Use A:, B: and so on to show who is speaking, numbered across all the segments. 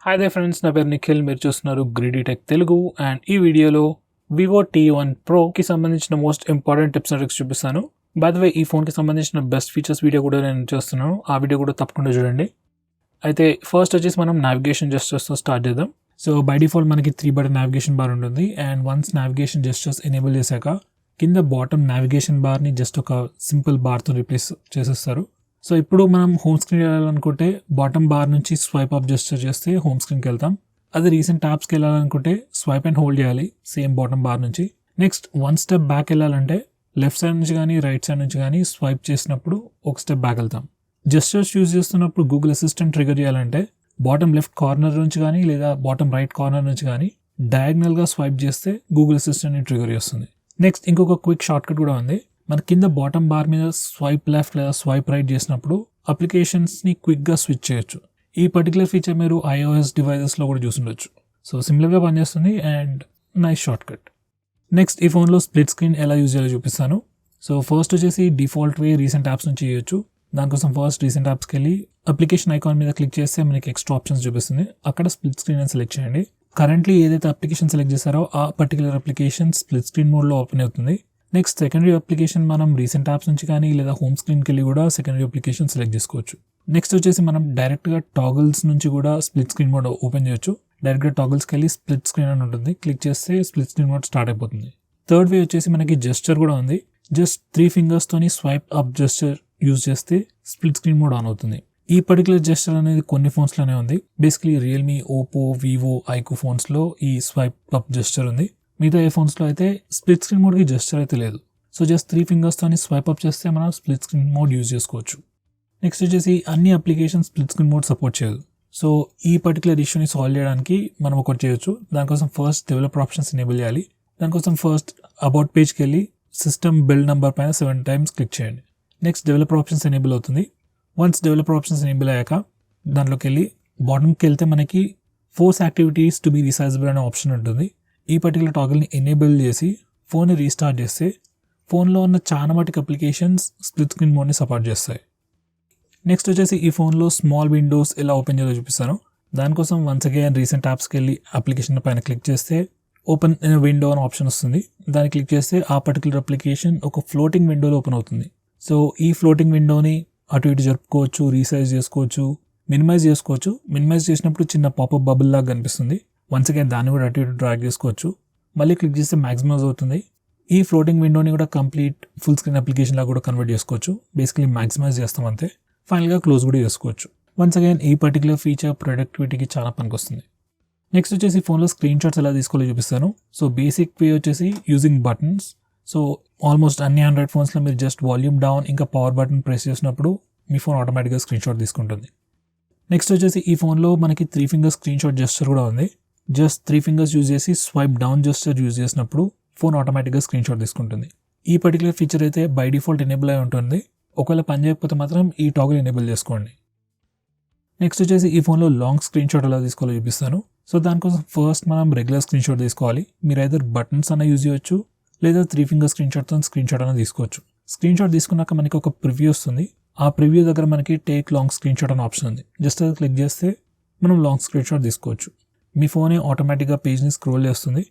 A: Hi they friends, నా పేరు నిఖిల్. మీరు చూస్తున్నారు గ్రీడీ టెక్ తెలుగు. అండ్ ఈ వీడియోలో వివో T1 ప్రోకి సంబంధించిన most important tips and tricks చూపిస్తాను. బై ద వే, ఈ ఫోన్కి సంబంధించిన బెస్ట్ ఫీచర్స్ వీడియో కూడా నేను చేస్తున్నాను. ఆ వీడియో కూడా తప్పకుండా చూడండి. అయితే ఫస్ట్ వచ్చేసి మనం నావిగేషన్ జెస్చర్స్తో స్టార్ట్ చేద్దాం. సో బై డిఫాల్ట్ మనకి 3 బటన్ నావిగేషన్ బార్ ఉంటుంది. And once navigation gestures enable చేశాక కింద బాటమ్ నావిగేషన్ బార్ని జస్ట్ ఒక సింపుల్ బార్తో రీప్లేస్ చేసేస్తారు. సో ఇప్పుడు మనం హోమ్ స్క్రీన్ వెళ్ళాలనుకుంటే బాటమ్ బార్ నుంచి స్వైప్ అప్ జెస్చర్ చేస్తే హోమ్ స్క్రీన్కి వెళ్తాం. అదే రీసెంట్ ట్యాబ్స్కి వెళ్ళాలనుకుంటే స్వైప్ అండ్ హోల్డ్ చేయాలి సేమ్ బాటమ్ బార్ నుంచి. నెక్స్ట్ వన్ స్టెప్ బ్యాక్ వెళ్ళాలంటే లెఫ్ట్ సైడ్ నుంచి కానీ రైట్ సైడ్ నుంచి కానీ స్వైప్ చేసినప్పుడు ఒక స్టెప్ బ్యాక్ వెళ్తాం. జెస్చర్స్ యూజ్ చేస్తున్నప్పుడు గూగుల్ అసిస్టెంట్ ట్రిగర్ చేయాలంటే బాటమ్ లెఫ్ట్ కార్నర్ నుంచి కానీ లేదా బాటమ్ రైట్ కార్నర్ నుంచి కానీ డయాగ్నల్గా స్వైప్ చేస్తే గూగుల్ అసిస్టెంట్ని ట్రిగర్ చేస్తుంది. నెక్స్ట్ ఇంకొక క్విక్ షార్ట్ కట్ కూడా ఉంది. మన కింద బాటమ్ బార్ మీద స్వైప్ లెఫ్ట్ లేదా స్వైప్ రైట్ చేసినప్పుడు అప్లికేషన్స్ని క్విక్గా స్విచ్ చేయొచ్చు. ఈ పర్టికులర్ ఫీచర్ మీరు iOS డివైజెస్లో కూడా చూసుండొచ్చు. సో సింపుల్గా పనిచేస్తుంది and nice short cut. Next ఈ ఫోన్లో స్ప్లిట్ స్క్రీన్ ఎలా యూజ్ చేయాలో చూపిస్తాను. సో ఫస్ట్ వచ్చేసి డిఫాల్ట్ వే రీసెంట్ యాప్స్ నుంచి చేయొచ్చు. దానికోసం ఫస్ట్ రీసెంట్ యాప్స్కి వెళ్ళి అప్లికేషన్ ఐకాన్ మీద క్లిక్ చేస్తే మనకి ఎక్స్ట్రా ఆప్షన్స్ చూపిస్తుంది. అక్కడ స్ప్లిట్ స్క్రీన్ అని సెలెక్ట్ చేయండి. కరెంట్లీ ఏదైతే అప్లికేషన్ సెలెక్ట్ చేస్తారో ఆ పర్టికులర్ అప్లికేషన్ స్ప్లిట్ స్క్రీన్ మోడ్లో ఓపెన్ అవుతుంది. నెక్స్ట్ సెకండరీ అప్లికేషన్ మనం రీసెంట్ యాప్స్ నుంచి కానీ లేదా హోమ్ స్క్రీన్కి వెళ్ళి కూడా సెకండరీ అప్లికేషన్ సెలెక్ట్ చేసుకోవచ్చు. నెక్స్ట్ వచ్చేసి మనం డైరెక్ట్గా టాగిల్స్ నుంచి కూడా స్ప్లిట్ స్క్రీన్ మోడ్ ఓపెన్ చేయొచ్చు. డైరెక్ట్గా టాగిల్స్కి వెళ్ళి స్ప్లిట్ స్క్రీన్ అని ఉంటుంది, క్లిక్ చేస్తే స్ప్లిట్ స్క్రీన్ మోడ్ స్టార్ట్ అయిపోతుంది. థర్డ్ వే వచ్చేసి మనకి జెస్చర్ కూడా ఉంది. జస్ట్ 3 ఫింగర్స్తోని స్వైప్ అప్ జెస్చర్ యూజ్ చేస్తే స్ప్లిట్ స్క్రీన్ మోడ్ ఆన్ అవుతుంది. ఈ పర్టికులర్ జెస్చర్ అనేది కొన్ని ఫోన్స్లోనే ఉంది. Basically Realme, Oppo, Vivo, iQOO ఫోన్స్లో ఈ స్వైప్ అప్ జెస్చర్ ఉంది. మిగతా ఏ ఫోన్స్లో అయితే స్ప్లిట్ స్క్రీన్ మోడ్కి జెస్చర్ అయితే లేదు. సో జస్ట్ 3 ఫింగర్స్తోని స్వైప్ అప్ చేస్తే మనం స్ప్లిట్ స్క్రీన్ మోడ్ యూజ్ చేసుకోవచ్చు. నెక్స్ట్ వచ్చేసి అన్ని application split screen mode support చేయదు. సో ఈ పర్టికులర్ ఇష్యూని సాల్వ్ చేయడానికి మనం ఒకటి చేయొచ్చు. దానికోసం ఫస్ట్ డెవలపర్ ఆప్షన్స్ ఎనేబుల్ చేయాలి. దానికోసం ఫస్ట్ అబౌట్ పేజ్కి వెళ్ళి సిస్టమ్ బిల్డ్ నెంబర్ పైన 7 టైమ్స్ క్లిక్ చేయండి. నెక్స్ట్ డెవలపర్ ఆప్షన్స్ ఎనేబుల్ అవుతుంది. వన్స్ డెవలపర్ ఆప్షన్స్ ఎనేబుల్ అయ్యాక దాంట్లోకి వెళ్ళి బాటమ్కి వెళ్తే మనకి ఫోర్స్ యాక్టివిటీస్ టు బి రీసైజబుల్ అనే ఆప్షన్ ఉంటుంది. ఈ పర్టికులర్ టాగిల్ని ఎనేబుల్ చేసి ఫోన్ని రీస్టార్ట్ చేస్తే ఫోన్లో ఉన్న చాలా మటుకు అప్లికేషన్స్ స్ప్లిట్ స్క్రీన్ మోడ్ని సపోర్ట్ చేస్తాయి. నెక్స్ట్ వచ్చేసి ఈ ఫోన్లో స్మాల్ విండోస్ ఎలా ఓపెన్ చేయాలో చూపిస్తాను. దానికోసం వన్స్ అగైన్ రీసెంట్ యాప్స్కి వెళ్ళి అప్లికేషన్ పైన క్లిక్ చేస్తే ఓపెన్ విండో అని ఆప్షన్ వస్తుంది. దాన్ని క్లిక్ చేస్తే ఆ పర్టికులర్ అప్లికేషన్ ఒక ఫ్లోటింగ్ విండోలో ఓపెన్ అవుతుంది. సో ఈ ఫ్లోటింగ్ విండోని అటు ఇటు జరుపుకోవచ్చు, రీసైజ్ చేసుకోవచ్చు, మినిమైజ్ చేసుకోవచ్చు. మినిమైజ్ చేసినప్పుడు చిన్న పాపప్ బబుల్ లాగా కనిపిస్తుంది. వన్స్ అగైన్ దాన్ని కూడా అటు ఇటు డ్రాగ్ చేసుకోవచ్చు. మళ్ళీ క్లిక్ చేస్తే మ్యాక్సిమైజ్ అవుతుంది. ఈ ఫ్లోటింగ్ విండోని కూడా కంప్లీట్ ఫుల్ స్క్రీన్ అప్లికేషన్ లాగా కూడా కన్వర్ట్ చేసుకోవచ్చు. బేసికలీ మ్యాక్సిమైజ్ చేస్తాం అంతే. ఫైనల్గా క్లోజ్ కూడా చేసుకోవచ్చు. వన్స్ అగైన్ ఈ పర్టికులర్ ఫీచర్ ప్రొడక్టివిటీకి చాలా పనికొస్తుంది. నెక్స్ట్ వచ్చేసి ఫోన్లో స్క్రీన్ షాట్స్ ఎలా తీసుకోవాలో చూపిస్తాను. సో బేసిక్ వే వచ్చేసి యూజింగ్ బటన్స్. సో ఆల్మోస్ట్ అన్ని ఆండ్రాయిడ్ ఫోన్స్లో మీరు జస్ట్ వాల్యూమ్ డౌన్ ఇంకా పవర్ బటన్ ప్రెస్ చేసినప్పుడు మీ ఫోన్ ఆటోమేటిక్గా స్క్రీన్ షాట్ తీసుకుంటుంది. నెక్స్ట్ వచ్చేసి ఈ ఫోన్లో మనకి 3 ఫింగర్స్ స్క్రీన్ షాట్ జెస్చర్ కూడా ఉంది. జస్ట్ 3 ఫింగర్స్ యూజ్ చేసి స్వైప్ డౌన్ జెస్చర్ యూజ్ చేసినప్పుడు ఫోన్ ఆటోమేటిక్గా స్క్రీన్ షాట్ తీసుకుంటుంది. ఈ పర్టికులర్ ఫీచర్ అయితే బై డిఫాల్ట్ ఎనేబుల్ అయి ఉంటుంది. ఒకవేళ పని చేయకపోతే మాత్రం ఈ టాగిల్ ఎనేబుల్ చేసుకోండి. నెక్స్ట్ వచ్చేసి ఈ ఫోన్లో లాంగ్ స్క్రీన్ షాట్ ఎలా తీసుకోవాలో చూపిస్తాను. సో దానికోసం ఫస్ట్ మనం రెగ్యులర్ స్క్రీన్ షాట్ తీసుకోవాలి. మీరు ఐదర్ బటన్స్ అన్న యూజ్ చేయొచ్చు లేదా 3 ఫింగర్ స్క్రీన్ షాట్తో స్క్రీన్ షాట్ అన్న తీసుకోవచ్చు. స్క్రీన్ షాట్ తీసుకున్నాక మనకి ఒక ప్రివ్యూ వస్తుంది. ఆ ప్రివ్యూ దగ్గర మనకి టేక్ లాంగ్ స్క్రీన్ షాట్ అనే ఆప్షన్ ఉంది. జస్ట్ అది క్లిక్ చేస్తే మనం లాంగ్ స్క్రీన్ షాట్ తీసుకోవచ్చు. మీ ఫోనే ఆటోమేటిక్గా పేజ్ని స్క్రోల్ చేస్తుంది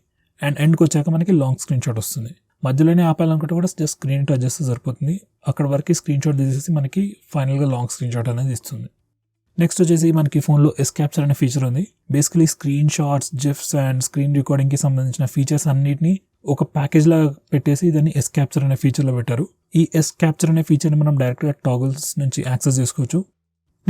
A: అండ్ ఎండ్కి వచ్చాక మనకి లాంగ్ స్క్రీన్ షాట్ వస్తుంది. మధ్యలోనే ఆపాలనుకుంటే కూడా జస్ట్ స్క్రీన్ టు అడ్జస్ట్ సరిపోతుంది. అక్కడ వరకు స్క్రీన్ షాట్ తీసేసి మనకి ఫైనల్గా లాంగ్ స్క్రీన్ షాట్ అనేది ఇస్తుంది. నెక్స్ట్ వచ్చేసి మనకి ఫోన్లో ఎస్ క్యాప్చర్ అనే ఫీచర్ ఉంది. Basically screenshots, GIFs and screen రికార్డింగ్కి సంబంధించిన ఫీచర్స్ అన్నిటిని ఒక ప్యాకేజ్ లాగా పెట్టేసి దాన్ని ఎస్ క్యాప్చర్ అనే ఫీచర్లో పెట్టారు. ఈ ఎస్ క్యాప్చర్ అనే ఫీచర్ని మనం డైరెక్ట్గా టాగిల్స్ నుంచి యాక్సెస్ చేసుకోవచ్చు.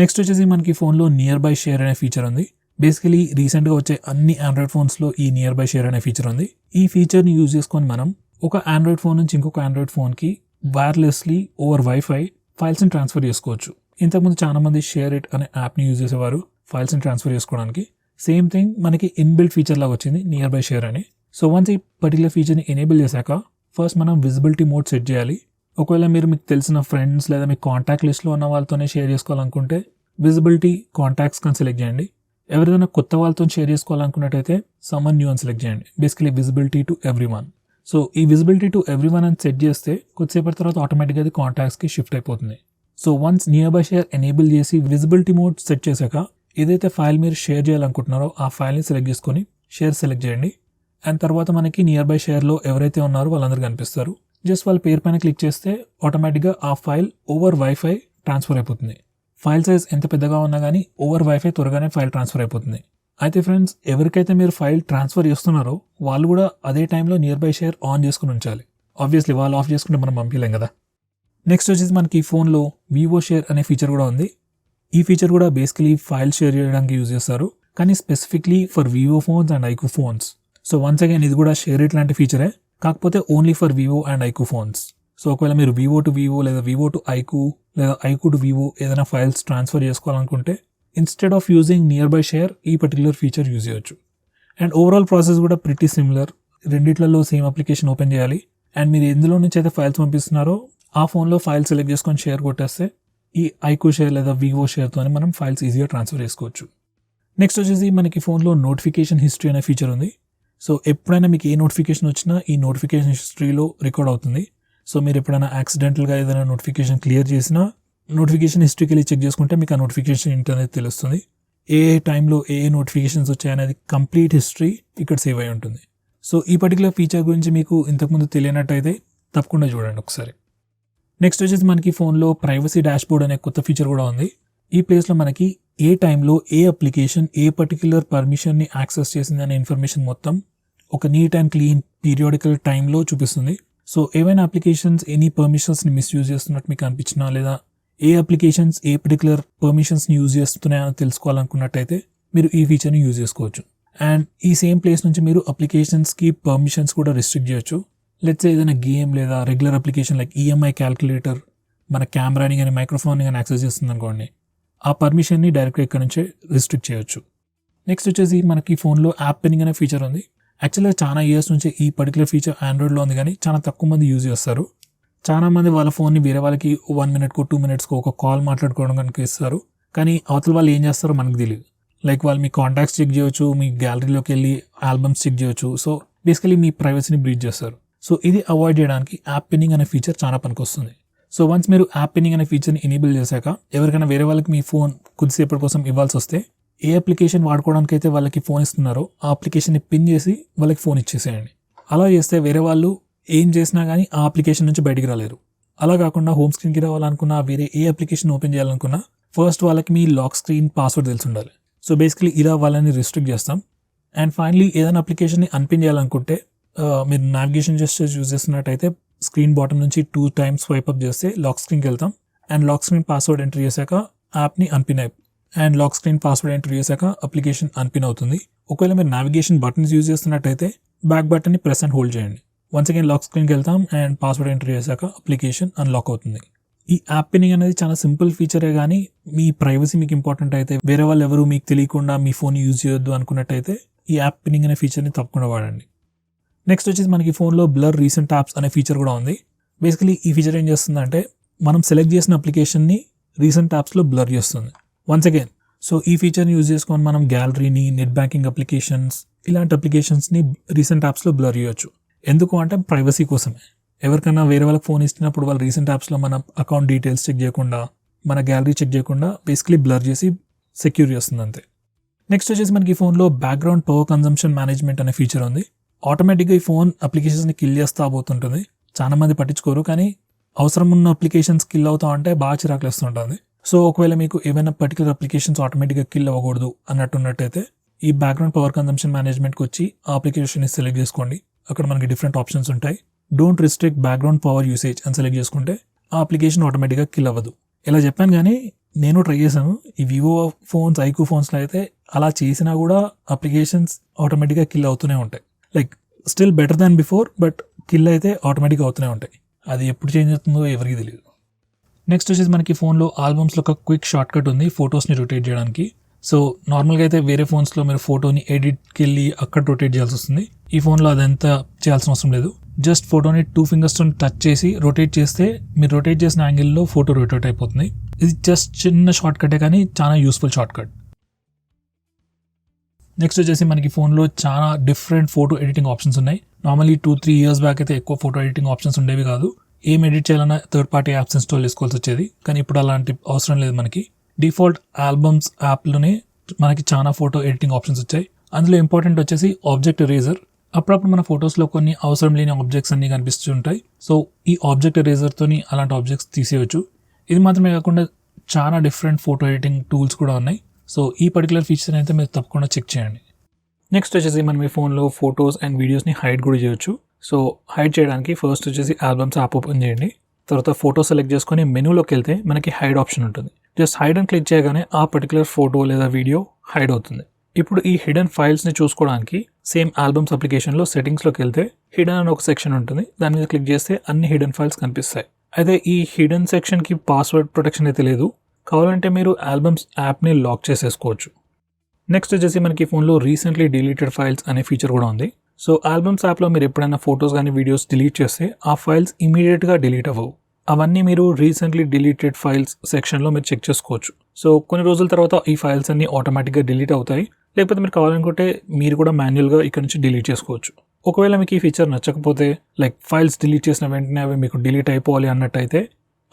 A: నెక్స్ట్ వచ్చేసి మనకి ఫోన్లో నియర్ బై షేర్ అనే ఫీచర్ ఉంది. బేసికలీ రీసెంట్గా వచ్చే అన్ని ఆండ్రాయిడ్ ఫోన్స్లో ఈ నియర్ బై షేర్ అనే ఫీచర్ ఉంది. ఈ ఫీచర్ని యూజ్ చేసుకొని మనం ఒక ఆండ్రాయిడ్ ఫోన్ నుంచి ఇంకొక ఆండ్రాయిడ్ ఫోన్కి వైర్లెస్లీ ఓవర్ వైఫై ఫైల్స్ని ట్రాన్స్ఫర్ చేసుకోవచ్చు. ఇంతకుముందు చాలా మంది షేర్ ఇట్ అనే యాప్ని యూజ్ చేసేవారు ఫైల్స్ని ట్రాన్స్ఫర్ చేసుకోవడానికి. సేమ్ థింగ్ మనకి ఇన్బిల్ట్ ఫీచర్ లాగా వచ్చింది నియర్ బై షేర్ అని. సో వన్స్ ఈ పర్టికులర్ ఫీచర్ని ఎనేబుల్ చేశాక ఫస్ట్ మనం విజిబిలిటీ మోడ్ సెట్ చేయాలి. ఒకవేళ మీరు మీకు తెలిసిన ఫ్రెండ్స్ లేదా మీ కాంటాక్ట్ లిస్ట్లో ఉన్న వాళ్ళతోనే షేర్ చేసుకోవాలనుకుంటే విజిబిలిటీ కాంటాక్ట్స్ కానీ సెలెక్ట్ చేయండి. ఎవరిదైనా కొత్త వాళ్ళతో షేర్ చేసుకోవాలనుకున్నట్టయితే సమ్మన్ న్యూ అని సెలెక్ట్ చేయండి. Basically visibility to everyone. So ఈ విజిబిలిటీ టు ఎవ్రీవన్ అని సెట్ చేస్తే కొద్దిసేపటి తర్వాత ఆటోమేటిక్గా అది కాంటాక్ట్స్కి షిఫ్ట్ అయిపోతుంది. So once near by share enable చేసి విజిబిలిటీ మోడ్ సెట్ చేశాక ఏదైతే ఫైల్ మీరు షేర్ చేయాలనుకుంటున్నారో ఆ ఫైల్ని సెలెక్ట్ చేసుకొని షేర్ సెలెక్ట్ చేయండి. అండ్ తర్వాత మనకి నియర్ బై షేర్లో ఎవరైతే ఉన్నారో వాళ్ళందరూ కనిపిస్తారు. జస్ట్ వాళ్ళ పేరు పైన క్లిక్ చేస్తే ఆటోమేటిక్గా ఆ ఫైల్ ఓవర్ వైఫై ట్రాన్స్ఫర్ అయిపోతుంది. ఫైల్ సైజ్ ఎంత పెద్దగా ఉన్నా కానీ ఓవర్ వైఫై త్వరగానే ఫైల్ ట్రాన్స్ఫర్ అయిపోతుంది. అయితే ఫ్రెండ్స్, ఎవరికైతే మీరు ఫైల్ ట్రాన్స్ఫర్ చేస్తున్నారో వాళ్ళు కూడా అదే టైంలో నియర్ బై షేర్ ఆన్ చేసుకుని ఉంచాలి. ఆబ్వియస్లీ వాళ్ళు ఆఫ్ చేసుకుంటే మనం పంపించలేం కదా. నెక్స్ట్ వచ్చేసి మనకి ఈ ఫోన్లో వివో షేర్ అనే ఫీచర్ కూడా ఉంది. ఈ ఫీచర్ కూడా బేసికలీ ఫైల్ షేర్ చేయడానికి యూజ్ చేస్తారు, కానీ specifically for Vivo phones and iQOO phones. So once again ఇది కూడా షేర్ ఇట్ లాంటి ఫీచరే, కాకపోతే only for Vivo and iQOO phones. So ఒకవేళ మీరు వివో టు వివో లేదా వివో టు ఐక్యూ లేదా ఐక్యూ టు వివో ఏదైనా ఫైల్స్ ట్రాన్స్ఫర్ చేసుకోవాలనుకుంటే instead of using nearby share ఈ పర్టికులర్ ఫీచర్ యూజ్ చేయొచ్చు. అండ్ ఓవరాల్ ప్రాసెస్ కూడా pretty similar. రెండిట్లలో same application open చేయాలి అండ్ మీరు ఎందులో నుంచి అయితే ఫైల్స్ పంపిస్తున్నారో ఆ ఫోన్లో ఫైల్ సెలెక్ట్ చేసుకొని షేర్ కొట్టేస్తే ఈ ఐక్యూ షేర్ లేదా వివో షేర్తో మనం ఫైల్స్ ఈజీగా ట్రాన్స్ఫర్ చేసుకోవచ్చు. నెక్స్ట్ వచ్చేసి మనకి ఫోన్లో నోటిఫికేషన్ హిస్టరీ అనే ఫీచర్ ఉంది. సో ఎప్పుడైనా మీకు ఏ నోటిఫికేషన్ వచ్చినా ఈ నోటిఫికేషన్ హిస్టరీలో రికార్డ్ అవుతుంది. సో మీరు ఎప్పుడైనా యాక్సిడెంటల్గా ఏదైనా నోటిఫికేషన్ క్లియర్ చేసినా నోటిఫికేషన్ హిస్టరీకి వెళ్ళి చెక్ చేసుకుంటే మీకు ఆ నోటిఫికేషన్ ఏంటనేది తెలుస్తుంది. ఏ టైంలో ఏ నోటిఫికేషన్స్ వచ్చాయనేది కంప్లీట్ హిస్టరీ ఇక్కడ సేవ్ అయి ఉంటుంది. సో ఈ పర్టికులర్ ఫీచర్ గురించి మీకు ఇంతకుముందు తెలియనట్టయితే తప్పకుండా చూడండి ఒకసారి. నెక్స్ట్ వచ్చేసి మనకి ఫోన్లో ప్రైవసీ డాష్బోర్డ్ అనే కొత్త ఫీచర్ కూడా ఉంది. ఈ ప్లేస్లో మనకి ఏ టైంలో ఏ అప్లికేషన్ ఏ పర్టికులర్ పర్మిషన్ని యాక్సెస్ చేసింది అనే ఇన్ఫర్మేషన్ మొత్తం ఒక నీట్ అండ్ క్లీన్ పీరియాడికల్ టైంలో చూపిస్తుంది. సో ఏవైనా అప్లికేషన్స్ ఎనీ పర్మిషన్స్ని మిస్యూజ్ చేస్తున్నట్టు మీకు అనిపించినా లేదా ఏ అప్లికేషన్స్ ఏ పర్టికులర్ పర్మిషన్స్ని యూజ్ చేస్తున్నాయని తెలుసుకోవాలనుకున్నట్టయితే మీరు ఈ ఫీచర్ని యూజ్ చేసుకోవచ్చు. అండ్ ఈ సేమ్ ప్లేస్ నుంచి మీరు అప్లికేషన్స్కి పర్మిషన్స్ కూడా రిస్ట్రిక్ట్ చేయొచ్చు. లెట్స్ ఏదైనా గేమ్ లేదా regular application like EMI calculator మన కెమెరాని కానీ మైక్రోఫోన్ని కానీ యాక్సెస్ చేస్తుంది అనుకోండి, ఆ పర్మిషన్ని డైరెక్ట్గా ఇక్కడ నుంచే రిస్ట్రిక్ట్ చేయొచ్చు. నెక్స్ట్ వచ్చేసి మనకి ఫోన్లో యాప్ పిన్నింగ్ అనే ఫీచర్ ఉంది. యాక్చువల్గా చాలా ఇయర్స్ నుంచి ఈ పర్టికులర్ ఫీచర్ ఆండ్రాయిడ్లో ఉంది, కానీ చాలా తక్కువ మంది యూజ్ చేస్తారు. చాలా మంది వాళ్ళ ఫోన్ని వేరే వాళ్ళకి 1 minute 2 minutes ఒక కాల్ మాట్లాడుకోవడం కనుక ఇస్తారు, కానీ అవతల వాళ్ళు ఏం చేస్తారో మనకు తెలియదు. లైక్ వాళ్ళు మీ కాంటాక్ట్స్ చెక్ చేయొచ్చు, మీ గ్యాలరీలోకి వెళ్ళి ఆల్బమ్స్ చెక్ చేయొచ్చు. సో బేసికలీ మీ ప్రైవసీని బ్రీచ్ చేస్తారు. సో ఇది అవాయిడ్ చేయడానికి యాప్ పిన్నింగ్ అనే ఫీచర్ చాలా పనికొస్తుంది. సో వన్స్ మీరు యాప్ పిన్నింగ్ అనే ఫీచర్ని ఎనేబుల్ చేశాక ఎవరికైనా వేరే వాళ్ళకి మీ ఫోన్ కొద్దిసేపటి కోసం ఇవ్వాల్సి వస్తే ఏ అప్లికేషన్ వాడుకోవడానికి అయితే వాళ్ళకి ఫోన్ ఇస్తున్నారో ఆ అప్లికేషన్ని పిన్ చేసి వాళ్ళకి ఫోన్ ఇచ్చేసేయండి. అలా చేస్తే వేరే వాళ్ళు ఏం చేసినా కానీ ఆ అప్లికేషన్ నుంచి బయటికి రాలేరు. అలా కాకుండా హోమ్ స్క్రీన్కి రావాలనుకున్నా వేరే ఏ అప్లికేషన్ ఓపెన్ చేయాలనుకున్నా ఫస్ట్ వాళ్ళకి మీ లాక్ స్క్రీన్ పాస్వర్డ్ తెలిసి ఉండాలి. సో బేసికలీ ఇలా వాళ్ళని రిస్ట్రిక్ట్ చేస్తాం. అండ్ ఫైనలీ ఏదైనా అప్లికేషన్ని అన్పిన్ చేయాలనుకుంటే మీరు నావిగేషన్ జెస్చర్స్ యూజ్ చేస్తున్నట్టయితే స్క్రీన్ బాటమ్ నుంచి 2 times స్వైప్ అప్ చేస్తే లాక్ స్క్రీన్కి వెళ్తాం. And lock screen password enter చేశాక యాప్ని unpin and lock screen password enter చేశాక అప్లికేషన్ అన్పిన్ అవుతుంది. ఒకవేళ మీరు నావిగేషన్ బటన్స్ యూజ్ చేస్తున్నట్టయితే బ్యాక్ బటన్ని ప్రెస్ అండ్ హోల్డ్ చేయండి. వన్స్ అగైన్ లాక్ స్క్రీన్కి వెళ్తాం అండ్ పాస్వర్డ్ ఎంటర్ చేశాక అప్లికేషన్ అన్లాక్ అవుతుంది. ఈ యాప్ పిన్నింగ్ అనేది చాలా సింపుల్ ఫీచరే, కానీ మీ ప్రైవసీ మీకు ఇంపార్టెంట్ అయితే వేరే వాళ్ళు ఎవరు మీకు తెలియకుండా మీ ఫోన్ యూజ్ చేయొద్దు అనుకున్నట్టయితే ఈ యాప్ పిన్నింగ్ అనే ఫీచర్ని తప్పకుండా వాడండి. నెక్స్ట్ వచ్చేసి మనకి ఫోన్లో బ్లర్ రీసెంట్ యాప్స్ అనే ఫీచర్ కూడా ఉంది. బేసికలీ ఈ ఫీచర్ ఏం చేస్తుందంటే మనం సెలెక్ట్ చేసిన అప్లికేషన్ని రీసెంట్ యాప్స్లో బ్లర్ చేస్తుంది. వన్స్ అగైన్ సో ఈ ఫీచర్ని యూజ్ చేసుకొని మనం గ్యాలరీని, నెట్ బ్యాంకింగ్ అప్లికేషన్స్ ఇలాంటి అప్లికేషన్స్ని రీసెంట్ యాప్స్లో బ్లర్ చేయొచ్చు. ఎందుకు అంటే ప్రైవసీ కోసమే. ఎవరికైనా వేరే వాళ్ళకి ఫోన్ ఇచ్చినప్పుడు వాళ్ళు రీసెంట్ యాప్స్లో మన అకౌంట్ డీటెయిల్స్ చెక్ చేయకుండా, మన గ్యాలరీ చెక్ చేయకుండా బేసికలీ బ్లర్ చేసి సెక్యూర్ చేస్తుంది అంతే. నెక్స్ట్ వచ్చేసి మనకి ఫోన్లో బ్యాక్గ్రౌండ్ పవర్ కన్జంప్షన్ మేనేజ్మెంట్ అనే ఫీచర్ ఉంది. ఆటోమేటిక్గా ఈ ఫోన్ అప్లికేషన్స్ని కిల్ చేస్తూ పోతుంటుంది. చాలా మంది పట్టించుకోరు, కానీ అవసరం ఉన్న అప్లికేషన్స్ కిల్ అవుతా ఉంటే బాగా చిరాకులు వస్తుంటుంది. సో ఒకవేళ మీకు ఏమైనా పర్టికులర్ అప్లికేషన్స్ ఆటోమేటిక్గా కిల్ అవ్వకూడదు అన్నట్టున్నట్టయితే ఈ బ్యాక్గ్రౌండ్ పవర్ కన్జంప్షన్ మేనేజ్మెంట్కి వచ్చి ఆ అప్లికేషన్ని సెలెక్ట్ చేసుకోండి. అక్కడ మనకి డిఫరెంట్ ఆప్షన్స్ ఉంటాయి. Don't restrict background power usage అని సెలెక్ట్ చేసుకుంటే ఆ అప్లికేషన్ ఆటోమేటిక్గా కిల్ అవ్వదు. ఇలా చెప్పాను, కానీ నేను ట్రై చేశాను. ఈ వివో ఫోన్స్, ఐక్యూ ఫోన్స్లో అయితే అలా చేసినా కూడా అప్లికేషన్స్ ఆటోమేటిక్గా కిల్ అవుతూనే ఉంటాయి. Like still better than before, but kill అయితే ఆటోమేటిక్గా అవుతూనే ఉంటాయి. అది ఎప్పుడు చేంజ్ అవుతుందో ఎవరికి తెలియదు. నెక్స్ట్ వచ్చేసి మనకి ఫోన్లో ఆల్బమ్స్లో ఒక క్విక్ షార్ట్ కట్ ఉంది ఫొటోస్ని రొటేట్ చేయడానికి. సో నార్మల్గా అయితే వేరే ఫోన్స్లో మీరు ఫోటోని ఎడిట్కి వెళ్ళి అక్కడ రొటేట్ చేయాల్సి వస్తుంది. ఈ ఫోన్లో అదంతా చేయాల్సిన అవసరం లేదు. జస్ట్ ఫోటోని 2 fingers టచ్ చేసి రొటేట్ చేస్తే మీరు రొటేట్ చేసిన యాంగిల్లో ఫోటో రొటేట్ అయిపోతుంది. ఇది జస్ట్ చిన్న షార్ట్ కటే, కానీ చాలా యూస్ఫుల్ షార్ట్ కట్. నెక్స్ట్ వచ్చేసి మనకి ఫోన్లో చాలా డిఫరెంట్ ఫోటో ఎడిటింగ్ ఆప్షన్స్ ఉన్నాయి. నార్మల్లీ 2-3 years బ్యాక్ అయితే ఎక్కువ ఫోటో ఎడిటింగ్ ఆప్షన్స్ ఉండేవి కాదు. ఏం ఎడిట్ చేయాలన్నా థర్డ్ పార్టీ యాప్స్ ఇన్స్టాల్ చేసుకోవాల్సి వచ్చేది, కానీ ఇప్పుడు అలాంటి అవసరం లేదు. మనకి డిఫాల్ట్ ఆల్బమ్స్ యాప్లోనే మనకి చాలా ఫోటో ఎడిటింగ్ ఆప్షన్స్ వచ్చాయి. అందులో ఇంపార్టెంట్ వచ్చేసి ఆబ్జెక్ట్ ఎరేజర్. అప్పుడప్పుడు మన ఫొటోస్లో కొన్ని అవసరం లేని ఆబ్జెక్ట్స్ అన్ని కనిపిస్తుంటాయి. సో ఈ ఆబ్జెక్ట్ ఎరేజర్తోని అలాంటి ఆబ్జెక్ట్స్ తీసేయచ్చు. ఇది మాత్రమే కాకుండా చాలా డిఫరెంట్ ఫోటో ఎడిటింగ్ టూల్స్ కూడా ఉన్నాయి. సో ఈ పర్టికులర్ ఫీచర్ అయితే మీరు తప్పకుండా చెక్ చేయండి. నెక్స్ట్ వచ్చేసి మనం ఈ ఫోన్లో ఫొటోస్ అండ్ వీడియోస్ని హైడ్ కూడా చేయొచ్చు. సో హైడ్ చేయడానికి ఫస్ట్ వచ్చేసి ఆల్బమ్స్ యాప్ ఓపెన్ చేయండి. తర్వాత ఫోటో సెలెక్ట్ చేసుకొని మెనూలోకి వెళ్తే మనకి హైడ్ ఆప్షన్ ఉంటుంది. జస్ట్ హైడ్ అని క్లిక్ చేయగానే ఆ పర్టికులర్ ఫోటో లేదా వీడియో హైడ్ అవుతుంది. ఇప్పుడు ఈ హిడెన్ ఫైల్స్ని చూసుకోవడానికి సేమ్ ఆల్బమ్స్ అప్లికేషన్లో సెట్టింగ్స్లోకి వెళ్తే హిడెన్ అని ఒక సెక్షన్ ఉంటుంది. దాని మీద క్లిక్ చేస్తే అన్ని హిడెన్ ఫైల్స్ కనిపిస్తాయి. అయితే ఈ హిడెన్ సెక్షన్కి పాస్వర్డ్ ప్రొటెక్షన్ అయితే లేదు. కావాలంటే మీరు ఆల్బమ్స్ యాప్ని లాక్ చేసేసుకోవచ్చు. నెక్స్ట్ వచ్చేసి మనకి ఫోన్లో రీసెంట్లీ డిలీటెడ్ ఫైల్స్ అనే ఫీచర్ కూడా ఉంది. సో ఆల్బమ్స్ యాప్లో మీరు ఎప్పుడైనా ఫొటోస్ కానీ వీడియోస్ డిలీట్ చేస్తే ఆ ఫైల్స్ ఇమీడియట్గా డిలీట్ అవ్వవు. అవన్నీ మీరు రీసెంట్లీ డిలీటెడ్ ఫైల్స్ సెక్షన్లో మీరు చెక్ చేసుకోవచ్చు. సో కొన్ని రోజుల తర్వాత ఈ ఫైల్స్ అన్ని ఆటోమేటిక్గా డిలీట్ అవుతాయి. లేకపోతే మీరు కావాలనుకుంటే మీరు కూడా మాన్యువల్గా ఇక్కడ నుంచి డిలీట్ చేసుకోవచ్చు. ఒకవేళ మీకు ఈ ఫీచర్ నచ్చకపోతే లైక్ ఫైల్స్ డిలీట్ చేసిన వెంటనే అవి మీకు డిలీట్ అయిపోవాలి అన్నట్టయితే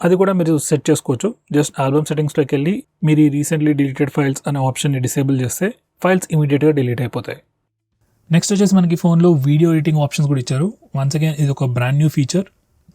A: అది కూడా మీరు సెట్ చేసుకోవచ్చు. జస్ట్ ఆల్బమ్ సెట్టింగ్స్లోకి వెళ్ళి మీరు ఈ రీసెంట్లీ డిలీటెడ్ ఫైల్స్ అనే ఆప్షన్ని డిసేబుల్ చేస్తే ఫైల్స్ ఇమీడియట్గా డిలీట్ అయిపోతాయి. నెక్స్ట్ వచ్చేసి మనకి ఫోన్లో వీడియో ఎడిటింగ్ ఆప్షన్స్ కూడా ఇచ్చారు. వన్స్ అగైన్ ఇది ఒక బ్రాండ్ న్యూ ఫీచర్.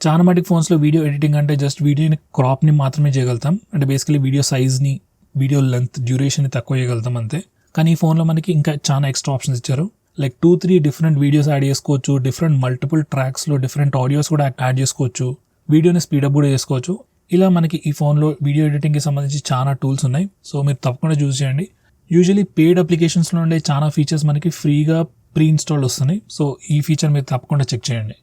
A: చాలా మటుకు ఫోన్స్లో వీడియో ఎడిటింగ్ అంటే జస్ట్ వీడియోని క్రాప్ని మాత్రమే చేయగలుగుతాం. అంటే బేసికలీ వీడియో సైజ్ని, వీడియో లెంత్, డ్యూరేషన్ని తక్కువ చేయగలుగుతాం అంతే. కానీ ఈ ఫోన్లో మనకి ఇంకా చాలా ఎక్స్ట్రా ఆప్షన్స్ ఇచ్చారు. లైక్ 2-3 డిఫరెంట్ వీడియోస్ యాడ్ చేసుకోవచ్చు. డిఫరెంట్ మల్టిపుల్ ట్రాక్స్లో డిఫరెంట్ ఆడియోస్ కూడా యాడ్ చేసుకోవచ్చు. వీడియోని స్పీడప్ కూడా చేసుకోవచ్చు. ఇలా మనకి ఈ ఫోన్లో వీడియో ఎడిటింగ్కి సంబంధించి చాలా టూల్స్ ఉన్నాయి. సో మీరు తప్పకుండా చూస్ చేయండి. యూజువలీ పెయిడ్ అప్లికేషన్స్లో ఉండే చాలా ఫీచర్స్ మనకి ఫ్రీగా ప్రీ ఇన్స్టాల్డ్ వస్తున్నాయి. సో ఈ ఫీచర్ మీరు తప్పకుండా చెక్ చేయండి.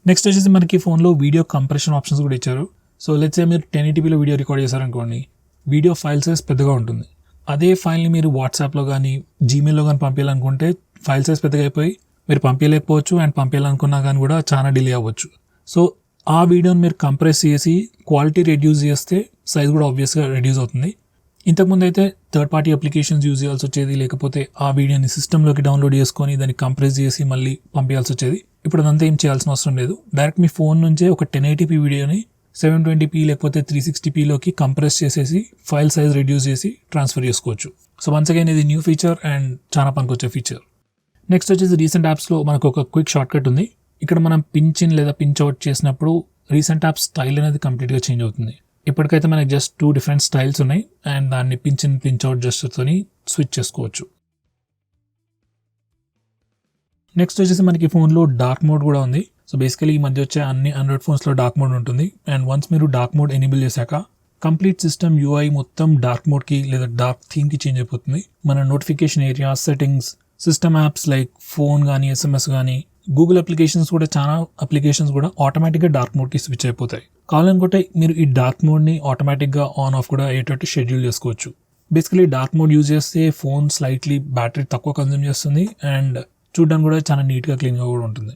A: నెక్స్ట్ వచ్చేసి మనకి ఫోన్లో వీడియో కంప్రెషన్ ఆప్షన్స్ కూడా ఇచ్చారు. సో లెట్స్ సే మీరు 1080pలో వీడియో రికార్డ్ చేశారనుకోండి, వీడియో ఫైల్ సైజ్ పెద్దగా ఉంటుంది. అదే ఫైల్ని మీరు వాట్సాప్లో కానీ జీమెయిల్లో కానీ పంపించాలనుకుంటే ఫైల్ సైజ్ పెద్దగా అయిపోయి మీరు పంపించలేకపోవచ్చు. అండ్ పంపించాలనుకున్నా కానీ కూడా చాలా డిలే అవ్వచ్చు. సో ఆ వీడియోని మీరు కంప్రెస్ చేసి క్వాలిటీ రెడ్యూస్ చేస్తే సైజ్ కూడా ఆబ్వియస్గా రెడ్యూస్ అవుతుంది. ఇంతకుముందు అయితే థర్డ్ పార్టీ అప్లికేషన్స్ యూజ్ చేయాల్సి వచ్చేది. లేకపోతే ఆ వీడియోని సిస్టంలోకి డౌన్లోడ్ చేసుకొని దాన్ని కంప్రెస్ చేసి మళ్ళీ పంపించాల్సి వచ్చేది. ఇప్పుడు అదంతా ఏం చేయాల్సిన అవసరం లేదు. డైరెక్ట్ మీ ఫోన్ నుంచే ఒక 1080p వీడియోని 720p లేకపోతే 360pలోకి కంప్రెస్ చేసేసి ఫైల్ సైజ్ రెడ్యూస్ చేసి ట్రాన్స్ఫర్ చేసుకోవచ్చు. సో వన్స్ అగైన్ ఇది న్యూ ఫీచర్ అండ్ చాలా పనికొచ్చే ఫీచర్. నెక్స్ట్ వచ్చేసి రీసెంట్ యాప్స్లో మనకు ఒక క్విక్ షార్ట్ కట్ ఉంది. ఇక్కడ మనం పించ్ ఇన్ లేదా పించ్ అవుట్ చేసినప్పుడు రీసెంట్ యాప్ స్టైల్ అనేది కంప్లీట్గా చేంజ్ అవుతుంది. ఇప్పటికైతే మనకి జస్ట్ 2 డిఫరెంట్ స్టైల్స్ ఉన్నాయి అండ్ దాన్ని పించ్ ఇన్ పించ్ అవుట్ జస్ట్తోని స్విచ్ చేసుకోవచ్చు. నెక్స్ట్ వచ్చేసి మనకి ఫోన్లో డార్క్ మోడ్ కూడా ఉంది. సో బేసికలీ ఈ మధ్య వచ్చే అన్ని ఆండ్రాయిడ్ ఫోన్స్లో డార్క్ మోడ్ ఉంటుంది. అండ్ వన్స్ మీరు డార్క్ మోడ్ ఎనేబుల్ చేశాక కంప్లీట్ సిస్టమ్ UI మొత్తం డార్క్ మోడ్కి లేదా డార్క్ థీమ్కి చేంజ్ అయిపోతుంది. మన notification area, settings, system apps like phone కానీ SMS కానీ గూగుల్ అప్లికేషన్స్ కూడా చాలా అప్లికేషన్స్ కూడా ఆటోమేటిక్గా డార్క్ మోడ్కి స్విచ్ అయిపోతాయి. కావాలనుకుంటే మీరు ఈ డార్క్ మోడ్ని ఆటోమేటిక్గా ఆన్ ఆఫ్ కూడా అయ్యేటట్టు షెడ్యూల్ చేసుకోవచ్చు. బేసికలీ డార్క్ మోడ్ యూజ్ చేస్తే ఫోన్ స్లైట్లీ బ్యాటరీ తక్కువ కన్జ్యూమ్ చేస్తుంది అండ్ చూడడానికి కూడా చాలా నీట్గా క్లీన్గా కూడా ఉంటుంది.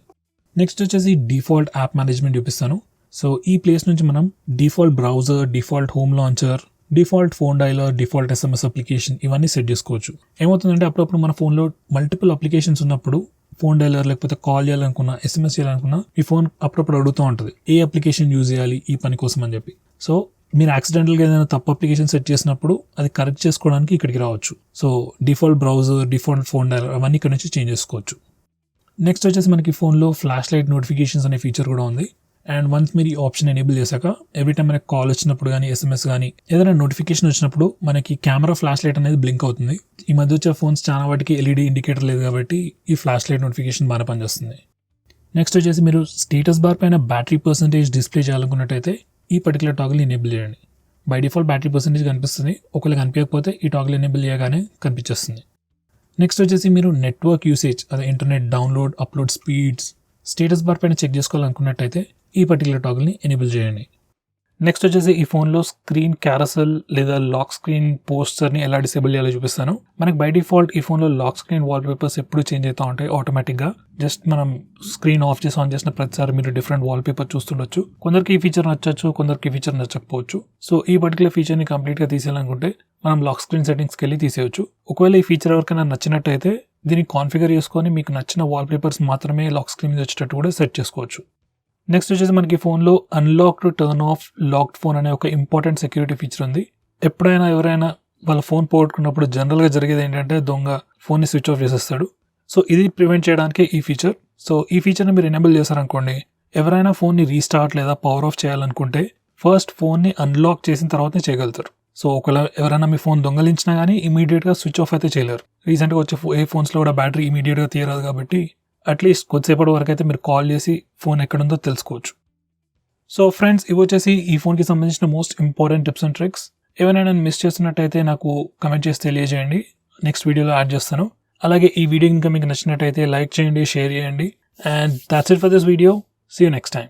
A: నెక్స్ట్ వచ్చేసి డిఫాల్ట్ యాప్ మేనేజ్మెంట్ చూపిస్తాను. సో ఈ ప్లేస్ నుంచి మనం default browser, default home launcher, default phone dialler, default SMS application ఇవన్నీ సెట్ చేసుకోవచ్చు. ఏమవుతుందంటే అప్పుడప్పుడు మన ఫోన్లో మల్టిపుల్ అప్లికేషన్స్ ఉన్నప్పుడు ఫోన్ డైలర్ లేకపోతే కాల్ చేయాలనుకున్నా, SMS చేయాలనుకున్నా ఈ ఫోన్ అప్పుడప్పుడు అడుగుతూ ఉంటుంది ఏ అప్లికేషన్ యూజ్ చేయాలి ఈ పని కోసం అని చెప్పి. సో మీరు యాక్సిడెంటల్గా ఏదైనా తప్పు అప్లికేషన్ సెట్ చేసినప్పుడు అది కరెక్ట్ చేసుకోవడానికి ఇక్కడికి రావచ్చు. So default browser, default phone dialler అవన్నీ ఇక్కడ నుంచి చేంజ్ చేసుకోవచ్చు. నెక్స్ట్ వచ్చేసి మనకి ఫోన్లో ఫ్లాష్ లైట్ నోటిఫికేషన్స్ అనే ఫీచర్ కూడా ఉంది. అండ్ వన్స్ మీరు ఈ ఆప్షన్ ఎనేబుల్ చేశాక ఎవ్రీ టైం మనకి కాల్ వచ్చినప్పుడు కానీ SMS కానీ ఏదైనా నోటిఫికేషన్ వచ్చినప్పుడు మనకి కెమెరా ఫ్లాష్ లైట్ అనేది బ్లింక్ అవుతుంది. ఈ మధ్య వచ్చే ఫోన్స్ చాలా వాటికి LED ఇండికేటర్ లేదు కాబట్టి ఈ ఫ్లాష్ లైట్ నోటిఫికేషన్ బాగా పనిచేస్తుంది. నెక్స్ట్ వచ్చేసి మీరు స్టేటస్ బార్ పైన బ్యాటరీ పర్సెంటేజ్ డిస్ప్లే చేయాలనుకున్నట్టయితే ఈ పర్టికులర్ టాగిల్ ఎనేబుల్ చేయండి. బై డిఫాల్ట్ బ్యాటరీ పర్సెంటేజ్ కనిపిస్తుంది. ఒకవేళ కనిపించకపోతే ఈ టాగిల్ ఎనేబుల్ చేయగానే కనిపించేస్తుంది. నెక్స్ట్ వచ్చేసి మీరు నెట్వర్క్ యూసేజ్, అదే internet download, upload speeds status bar పైన చెక్ చేసుకోవాలనుకున్నట్టయితే ఈ పర్టికులర్ టాగిల్ని ఎనేబుల్ చేయండి. నెక్స్ట్ వచ్చేసి ఈ ఫోన్లో స్క్రీన్ క్యారసెల్ లేదా లాక్ స్క్రీన్ పోస్టర్ని ఎలా డిసేబుల్ చేయాలో చూపిస్తాను. మనకి బై డిఫాల్ట్ ఈ ఫోన్లో లాక్ స్క్రీన్ వాల్పేపర్స్ ఎప్పుడు చేంజ్ అవుతూ ఉంటాయి ఆటోమేటిక్గా. జస్ట్ మనం స్క్రీన్ ఆఫ్ చేసి ఆన్ చేసిన ప్రతిసారి మీరు డిఫరెంట్ వాల్పేపర్ చూస్తుండొచ్చు. కొందరికి ఈ ఫీచర్ నచ్చచ్చు, కొందరికి ఈ ఫీచర్ నచ్చకపోవచ్చు. సో ఈ పర్టికులర్ ఫీచర్ని కంప్లీట్గా తీసేయాలనుకుంటే మనం లాక్ స్క్రీన్ సెట్టింగ్స్కి వెళ్ళి తీసేయచ్చు. ఒకవేళ ఈ ఫీచర్ ఎవరికైనా నచ్చినట్టయితే దీన్ని కాన్ఫిగర్ చేసుకొని మీకు నచ్చిన వాల్పేపర్స్ మాత్రమే లాక్ స్క్రీన్ మీద వచ్చేటట్టు కూడా సెట్ చేసుకోవచ్చు. నెక్స్ట్ వచ్చేసి మనకి ఫోన్లో unlock to turn off locked phone అనే ఒక ఇంపార్టెంట్ సెక్యూరిటీ ఫీచర్ ఉంది. ఎప్పుడైనా ఎవరైనా వాళ్ళ ఫోన్ పోగొట్టుకున్నప్పుడు జనరల్గా జరిగేది ఏంటంటే దొంగ ఫోన్ని స్విచ్ ఆఫ్ చేసేస్తాడు. సో ఇది ప్రివెంట్ చేయడానికి ఈ ఫీచర్. సో ఈ ఫీచర్ని మీరు ఎనేబుల్ చేశారనుకోండి, ఎవరైనా ఫోన్ని రీస్టార్ట్ లేదా పవర్ ఆఫ్ చేయాలనుకుంటే ఫస్ట్ ఫోన్ని అన్లాక్ చేసిన తర్వాతనే చేయగలుగుతారు. సో ఒకవేళ ఎవరైనా మీ ఫోన్ దొంగలించినా కానీ ఇమీడియట్గా స్విచ్ ఆఫ్ అయితే చేయలేరు. రీసెంట్గా వచ్చే ఏ ఫోన్స్లో కూడా బ్యాటరీ ఇమీడియట్గా తీయరాదు కాబట్టి అట్లీస్ట్ కొద్దిసేపటి వరకు అయితే మీరు కాల్ చేసి ఫోన్ ఎక్కడుందో తెలుసుకోవచ్చు. సో ఫ్రెండ్స్, ఇవి వచ్చేసి ఈ ఫోన్కి సంబంధించిన most important tips and tricks. ఏమైనా నేను మిస్ చేస్తున్నట్టయితే నాకు కమెంట్ చేసి తెలియజేయండి, నెక్స్ట్ వీడియోలో యాడ్ చేస్తాను. అలాగే ఈ వీడియో ఇంకా మీకు నచ్చినట్టయితే లైక్ చేయండి, షేర్ చేయండి. And that's it for this video. See you next time.